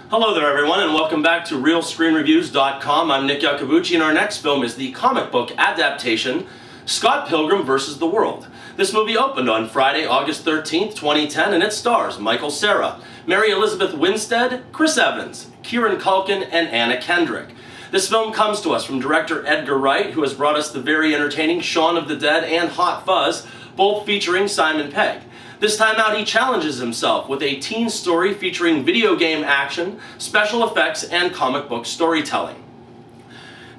Hello there everyone, and welcome back to RealScreenReviews.com. I'm Nick Yacobucci, and our next film is the comic book adaptation, Scott Pilgrim vs. the World. This movie opened on Friday, August 13th, 2010, and it stars Michael Cera, Mary Elizabeth Winstead, Chris Evans, Kieran Culkin, and Anna Kendrick. This film comes to us from director Edgar Wright, who has brought us the very entertaining Shaun of the Dead and Hot Fuzz, both featuring Simon Pegg. This time out, he challenges himself with a teen story featuring video game action, special effects, and comic book storytelling.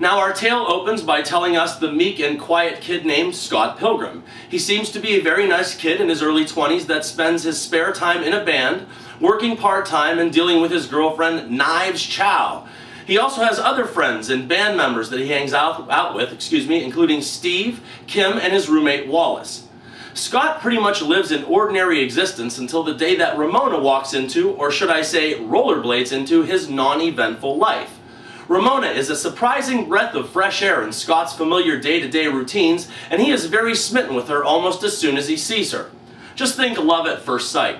Now, our tale opens by telling us the meek and quiet kid named Scott Pilgrim. He seems to be a very nice kid in his early 20s that spends his spare time in a band, working part-time and dealing with his girlfriend, Knives Chow. He also has other friends and band members that he hangs out with, including Steve, Kim, and his roommate Wallace. Scott pretty much lives an ordinary existence until the day that Ramona walks into, or should I say rollerblades into, his non-eventful life. Ramona is a surprising breath of fresh air in Scott's familiar day-to-day routines, and he is very smitten with her almost as soon as he sees her. Just think love at first sight.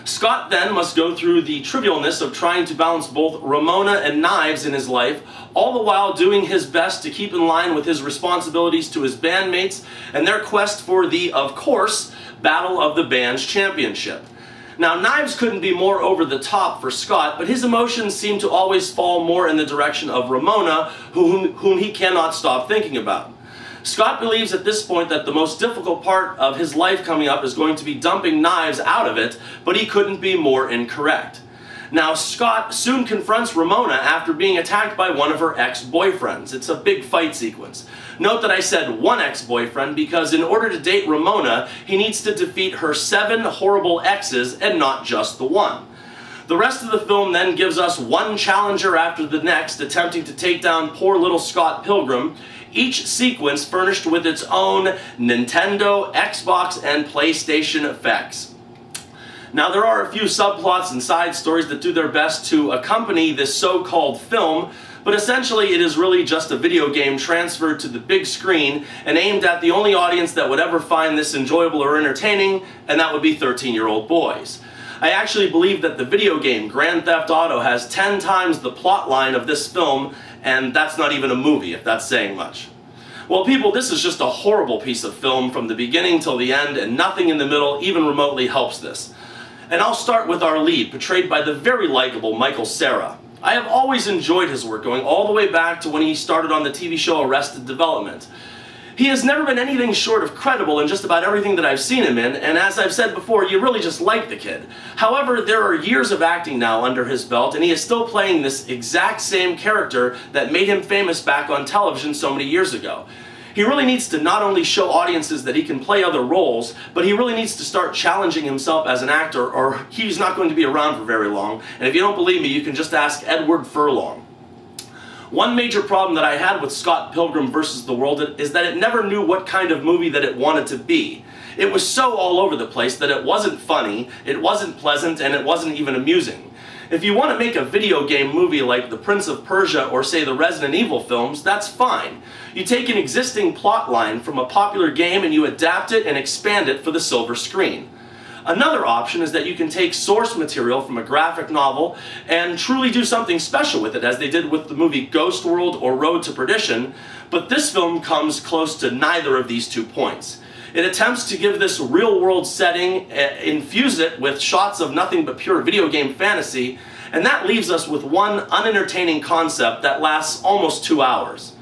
Scott then must go through the trivialness of trying to balance both Ramona and Knives in his life, all the while doing his best to keep in line with his responsibilities to his bandmates and their quest for the, of course, Battle of the Bands Championship. Now, Knives couldn't be more over the top for Scott, but his emotions seem to always fall more in the direction of Ramona, whom he cannot stop thinking about. Scott believes at this point that the most difficult part of his life coming up is going to be dumping Knives out of it, but he couldn't be more incorrect. Now, Scott soon confronts Ramona after being attacked by one of her ex-boyfriends. It's a big fight sequence. Note that I said one ex-boyfriend because in order to date Ramona, he needs to defeat her 7 horrible exes and not just the one. The rest of the film then gives us one challenger after the next attempting to take down poor little Scott Pilgrim, each sequence furnished with its own Nintendo, Xbox, and PlayStation effects. Now, there are a few subplots and side stories that do their best to accompany this so-called film, but essentially it is really just a video game transferred to the big screen and aimed at the only audience that would ever find this enjoyable or entertaining, and that would be 13-year-old boys. I actually believe that the video game Grand Theft Auto has 10 times the plot line of this film, and that's not even a movie, if that's saying much. Well, people, this is just a horrible piece of film from the beginning till the end, and nothing in the middle even remotely helps this. And I'll start with our lead, portrayed by the very likable Michael Cera. I have always enjoyed his work, going all the way back to when he started on the TV show Arrested Development. He has never been anything short of credible in just about everything that I've seen him in, and as I've said before, you really just like the kid. However, there are years of acting now under his belt, and he is still playing this exact same character that made him famous back on television so many years ago. He really needs to not only show audiences that he can play other roles, but he really needs to start challenging himself as an actor, or he's not going to be around for very long. And if you don't believe me, you can just ask Edward Furlong. One major problem that I had with Scott Pilgrim vs. the World is that it never knew what kind of movie that it wanted to be. It was so all over the place that it wasn't funny, it wasn't pleasant, and it wasn't even amusing. If you want to make a video game movie like The Prince of Persia or say the Resident Evil films, that's fine. You take an existing plot line from a popular game and you adapt it and expand it for the silver screen. Another option is that you can take source material from a graphic novel and truly do something special with it, as they did with the movie Ghost World or Road to Perdition, but this film comes close to neither of these 2 points. It attempts to give this real-world setting, infuse it with shots of nothing but pure video game fantasy, and that leaves us with one unentertaining concept that lasts almost 2 hours.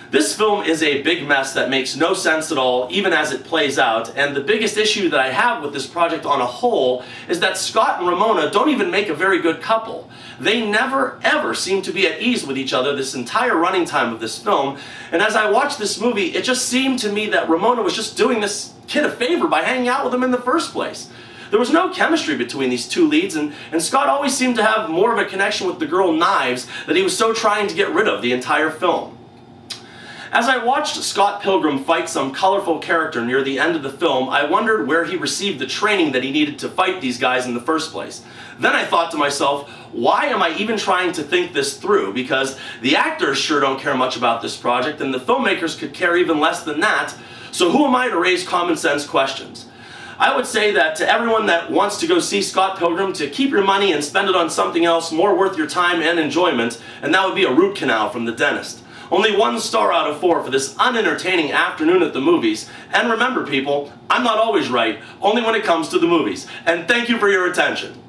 This film is a big mess that makes no sense at all, even as it plays out, and the biggest issue that I have with this project on a whole is that Scott and Ramona don't even make a very good couple. They never, ever seem to be at ease with each other this entire running time of this film, and as I watched this movie, it just seemed to me that Ramona was just doing this kid a favor by hanging out with him in the first place. There was no chemistry between these 2 leads, and Scott always seemed to have more of a connection with the girl Knives that he was so trying to get rid of the entire film. As I watched Scott Pilgrim fight some colorful character near the end of the film, I wondered where he received the training that he needed to fight these guys in the first place. Then I thought to myself, why am I even trying to think this through? Because the actors sure don't care much about this project, and the filmmakers could care even less than that, so who am I to raise common sense questions? I would say that to everyone that wants to go see Scott Pilgrim, to keep your money and spend it on something else more worth your time and enjoyment, and that would be a root canal from the dentist. Only 1 star out of 4 for this unentertaining afternoon at the movies. And remember people, I'm not always right, only when it comes to the movies. And thank you for your attention.